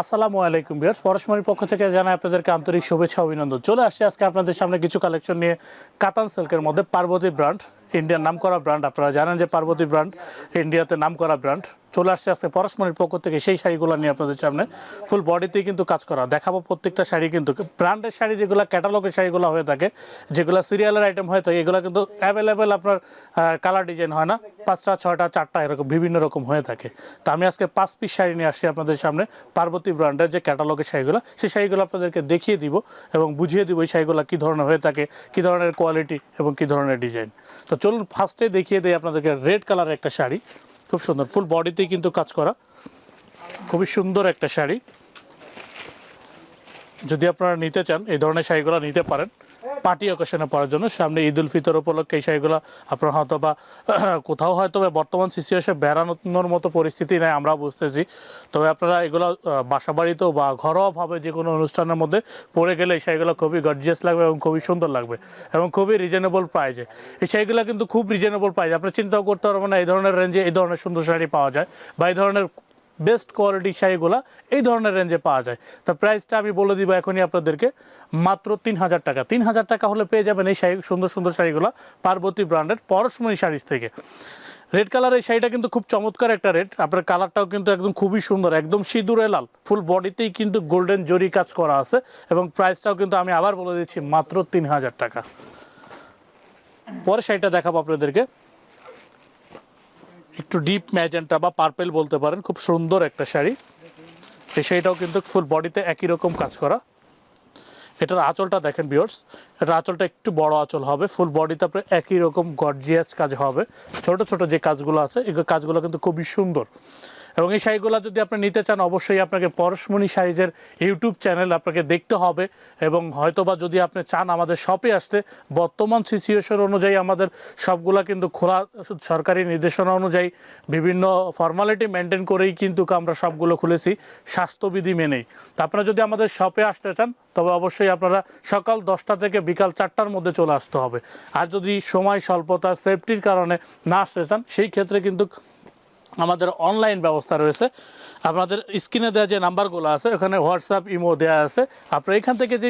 আসসালামু আলাইকুম ভিউয়ার্স, পরশমনির পক্ষ থেকে জানাই আপনাদেরকে আন্তরিক শুভেচ্ছা অভিনন্দন। চলে আসছি আজকে আপনাদের সামনে কিছু কালেকশন নিয়ে কাতান সিল্কের মধ্যে পার্বতী ব্র্যান্ড, ইন্ডিয়ার নামকরা ব্র্যান্ড। আপনারা জানেন যে পার্বতী ব্র্যান্ড ইন্ডিয়াতে নামকরা ব্র্যান্ড। চলে আসছে আজকে পরশমনির পক্ষ থেকে সেই শাড়িগুলো নিয়ে আপনাদের সামনে। ফুল বডিতেই কিন্তু কাজ করা দেখাবো। প্রত্যেকটা শাড়ি কিন্তু ব্র্যান্ডের শাড়ি, যেগুলো ক্যাটালগের শাড়িগুলো হয়ে থাকে, যেগুলো সিরিয়ালের আইটেম হয়ে থাকে, এগুলো কিন্তু অ্যাভেলেবেল আপনার কালার ডিজাইন হয় না, 5টা 6টা 4টা এরকম বিভিন্ন রকম হয়ে থাকে। তো আমি আজকে 5 পিস শাড়ি নিয়ে আসছি আপনাদের সামনে পার্বতী ব্র্যান্ডের যে ক্যাটালগের শাড়িগুলো, সেই শাড়িগুলো আপনাদেরকে দেখিয়ে দিব এবং বুঝিয়ে দিব এই শাড়িগুলো কী ধরনের হয়ে থাকে, কী ধরনের কোয়ালিটি এবং কী ধরনের ডিজাইন। তো চলুন ফার্স্টে দেখিয়ে দিই আপনাদেরকে রেড কালারের একটা শাড়ি, খুব সুন্দর, ফুল বডিতেই কিন্তু কাজ করা, খুবই সুন্দর একটা শাড়ি। যদি আপনারা নিতে চান এই ধরনের শাড়িগুলো নিতে পারেন পার্টি অকেশনে পরার জন্য। সামনে ঈদ উল ফিতর উপলক্ষে এই শাড়িগুলো আপনার হয়তো বা কোথাও হয়তো বা বর্তমান সিচুয়েশনে বেড়ানোর মতো পরিস্থিতি নেই, আমরা বুঝতেছি। তবে আপনারা এগুলো বাসা বাড়িতেও বা ঘরোয়াভাবে যে কোনো অনুষ্ঠানের মধ্যে পরে গেলে এই শাড়িগুলো খুবই গর্জিয়াস লাগবে এবং খুবই সুন্দর লাগবে এবং খুবই রিজনেবল প্রাইজে। এই শাড়িগুলো কিন্তু খুব রিজনেবল প্রাইস, আপনি চিন্তাও করতে পারবেন না এই ধরনের রেঞ্জে এই ধরনের সুন্দর শাড়ি পাওয়া যায় বা এই ধরনের বেস্ট কোয়ালিটি শাড়িগুলো এই ধরনের রেঞ্জে পাওয়া যায়। তো প্রাইসটা আমি বলে দিব এখনই আপনাদেরকে, মাত্র 3000 টাকা। 3000 টাকা হলে পেয়ে যাবেন এই শাড়ি, সুন্দর সুন্দর শাড়িগুলো পার্বতী ব্র্যান্ডের পরশমনি শাড়ি থেকে। রেড কালারের শাড়িটা কিন্তু খুব চমৎকার একটা রেড, আপনার কালারটাও কিন্তু একদম খুবই সুন্দর, একদম সিঁদুরে লাল, ফুল বডিতেই কিন্তু গোল্ডেন জরি কাজ করা আছে এবং প্রাইসটাও কিন্তু আমি আবার বলে দিচ্ছি মাত্র 3000 টাকা। পরে শাড়িটা দেখাবো আপনাদেরকে, একটু ডিপ ম্যাজেন্টা বা পার্পেল বলতে পারেন, খুব সুন্দর একটা শাড়ি। এই শাড়িটাও কিন্তু ফুল বডিতে একই রকম কাজ করা। এটার আঁচলটা দেখেন ভিউয়ার্স, এটার আঁচলটা একটু বড় আঁচল হবে, ফুল বডিতে আপনার একই রকম গর্জিয়াস কাজ হবে। ছোট ছোট যে কাজগুলো আছে এই কাজগুলো কিন্তু খুবই সুন্দর। এবং এই শাড়িগুলো যদি আপনি নিতে চান অবশ্যই আপনাকে পরশমনি শাড়িজের ইউটিউব চ্যানেল আপনাকে দেখতে হবে এবং হয়তোবা যদি আপনি চান আমাদের শপে আসতে, বর্তমান সিচুয়েশন অনুযায়ী আমাদের সবগুলা কিন্তু খোলা, সরকারি নির্দেশনা অনুযায়ী বিভিন্ন ফর্মালিটি মেনটেন করেই কিন্তু আমরা সবগুলো খুলেছি স্বাস্থ্যবিধি মেনেই। তো আপনারা যদি আমাদের শপে আসতে চান তবে অবশ্যই আপনারা সকাল 10টা থেকে বিকাল 4টার মধ্যে চলে আসতে হবে। আর যদি সময় স্বল্পতা, সেফটির কারণে না আসতে চান সেই ক্ষেত্রে কিন্তু আমাদের অনলাইন ব্যবস্থা রয়েছে। আপনাদের স্ক্রিনে দেওয়া যে নাম্বারগুলো আছে ওখানে হোয়াটসঅ্যাপ, ইমো দেওয়া আছে। আপনার এখান থেকে যে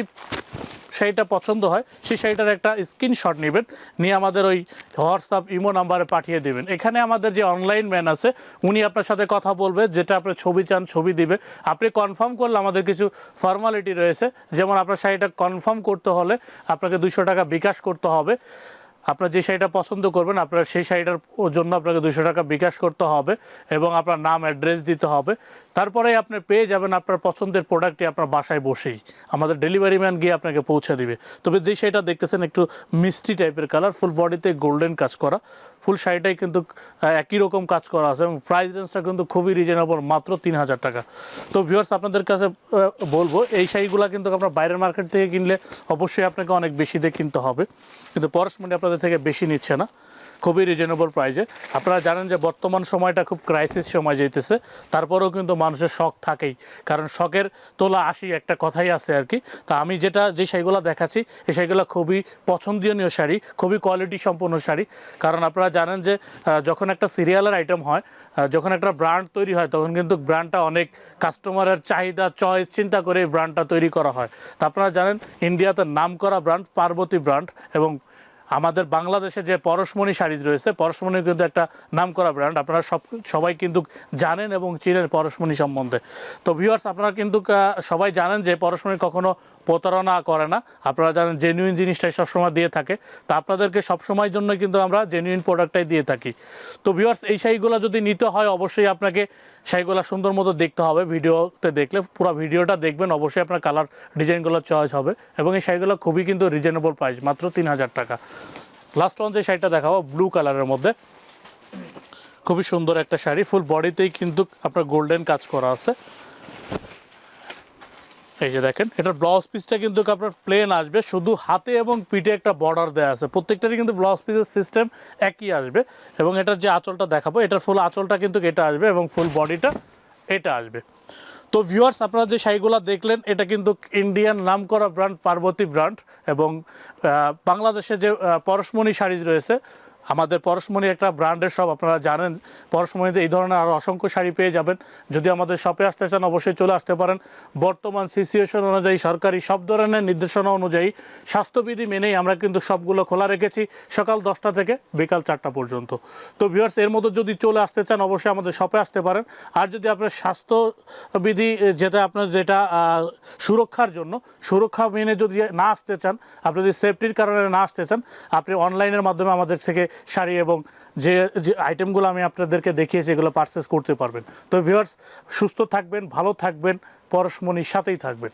শাড়িটা পছন্দ হয় সেই শাড়িটার একটা স্ক্রিনশট নেবেন, নিয়ে আমাদের ওই হোয়াটসঅ্যাপ, ইমো নাম্বারে পাঠিয়ে দেবেন। এখানে আমাদের যে অনলাইন ম্যান আছে উনি আপনার সাথে কথা বলবে, যেটা আপনার ছবি চান ছবি দিবে। আপনি কনফার্ম করলে আমাদের কিছু ফর্মালিটি রয়েছে, যেমন আপনার শাড়িটা কনফার্ম করতে হলে আপনাকে 200 টাকা বিকাশ করতে হবে। আপনার যে শাড়িটা পছন্দ করবেন আপনার সেই শাড়িটার জন্য আপনাকে 200 টাকা বিকাশ করতে হবে এবং আপনার নাম, অ্যাড্রেস দিতে হবে। তারপরে আপনি পেয়ে যাবেন আপনার পছন্দের প্রোডাক্টটি আপনার বাসায় বসেই, আমাদের ডেলিভারি ম্যান গিয়ে আপনাকে পৌঁছে দিবে। তবে যে শাড়িটা দেখতেছেন একটু মিষ্টি টাইপের কালার, ফুল বডিতে গোল্ডেন কাজ করা, ফুল শাড়িটাই কিন্তু একই রকম কাজ করা আছে এবং প্রাইস রেঞ্জটা কিন্তু খুবই রিজনেবল, মাত্র 3000 টাকা। তো ভিউয়ার্স আপনাদের কাছে বলবো এই শাড়িগুলো কিন্তু আপনার বাইরের মার্কেট থেকে কিনলে অবশ্যই আপনাকে অনেক বেশি দিয়ে কিনতে হবে, কিন্তু পরশমনি আপনাদের থেকে বেশি নিচ্ছে না, খুবই রিজনেবল প্রাইসে। আপনারা জানেন যে বর্তমান সময়টা খুব ক্রাইসিস সময় যেতেছে, তারপরেও কিন্তু মানুষের শখ থাকেই, কারণ শখের তোলা আসি একটা কথাই আছে আর কি। তা আমি যে শাড়িগুলো দেখাচ্ছি এই শাড়িগুলো খুবই পছন্দনীয় শাড়ি, খুবই কোয়ালিটি সম্পন্ন শাড়ি। কারণ আপনারা জানেন যে যখন একটা সিরিয়ালের আইটেম হয়, যখন একটা ব্র্যান্ড তৈরি হয় তখন কিন্তু ব্র্যান্ডটা অনেক কাস্টমারের চাহিদা, চয়েস চিন্তা করে এই ব্র্যান্ডটা তৈরি করা হয়। তা আপনারা জানেন ইন্ডিয়াতে নামকরা ব্র্যান্ড পার্বতী ব্র্যান্ড এবং আমাদের বাংলাদেশে যে পরশমনি শাড়ি রয়েছে, পরশমনি কিন্তু একটা নামকরা ব্র্যান্ড, আপনারা সবাই কিন্তু জানেন এবং চিনেন পরশমনি সম্বন্ধে। তো ভিউয়ার্স আপনারা কিন্তু সবাই জানেন যে পরশমনি কখনো প্রতারণা করে না, আপনারা জানেন জেনুইন জিনিসটাই সবসময় দিয়ে থাকে। তো আপনাদেরকে সবসময়ের জন্য কিন্তু আমরা জেনুইন প্রোডাক্টটাই দিয়ে থাকি। তো ভিউয়ার্স এই শাড়িগুলো যদি নিতে হয় অবশ্যই আপনাকে শাড়িগুলো সুন্দর মতো দেখতে হবে, ভিডিওতে দেখলে পুরো ভিডিওটা দেখবেন, অবশ্যই আপনার কালার ডিজাইনগুলো চয়েস হবে এবং এই শাড়িগুলো খুবই কিন্তু রিজনেবল প্রাইস, মাত্র 3000 টাকা। লাস্ট ওয়ান যে শাড়িটা দেখাবো ব্লু কালারের মধ্যে, খুবই সুন্দর একটা শাড়ি, ফুল বডিতেই কিন্তু আপনার গোল্ডেন কাজ করা আছে। এই যে দেখেন এটার ব্লাউজ পিসটা কিন্তু আপনার প্লেন আসবে, শুধু হাতে এবং পিঠে একটা বর্ডার দেওয়া আছে, প্রত্যেকটারই কিন্তু ব্লাউজ পিসের সিস্টেম একই আসবে। এবং এটার যে আঁচলটা দেখাবো এটার ফুল আঁচলটা কিন্তু এটা আসবে এবং ফুল বডিটা এটা আসবে। তো ভিউয়ার্স আপনারা যে শাড়িগুলো দেখলেন এটা কিন্তু ইন্ডিয়ান নামকরা ব্র্যান্ড পার্বতী ব্র্যান্ড এবং বাংলাদেশে যে পরশমনি শাড়ি রয়েছে আমাদের পরশমণি একটা ব্র্যান্ডের শপ, আপনারা জানেন পরশমণিতে এই ধরনের আরও অসংখ্য শাড়ি পেয়ে যাবেন। যদি আমাদের শপে আসতে চান অবশ্যই চলে আসতে পারেন। বর্তমান সিচুয়েশন অনুযায়ী, সরকারি সব ধরনের নির্দেশনা অনুযায়ী, স্বাস্থ্যবিধি মেনেই আমরা কিন্তু সবগুলো খোলা রেখেছি সকাল 10টা থেকে বিকাল 4টা পর্যন্ত। তো ভিউয়ার্স, এর মধ্যে যদি চলে আসতে চান অবশ্যই আমাদের শপে আসতে পারেন। আর যদি আপনার স্বাস্থ্যবিধি যেটা সুরক্ষার জন্য, সুরক্ষা মেনে যদি না আসতে চান, আপনি যদি সেফটির কারণে না আসতে চান, আপনি অনলাইনের মাধ্যমে আমাদের থেকে শাড়ি এবং যে আইটেমগুলো আমি আপনাদেরকে দেখিয়েছি এগুলো পারচেস করতে পারবেন। তো ভিউয়ার্স, সুস্থ থাকবেন, ভালো থাকবেন, পরশমণির সাথেই থাকবেন।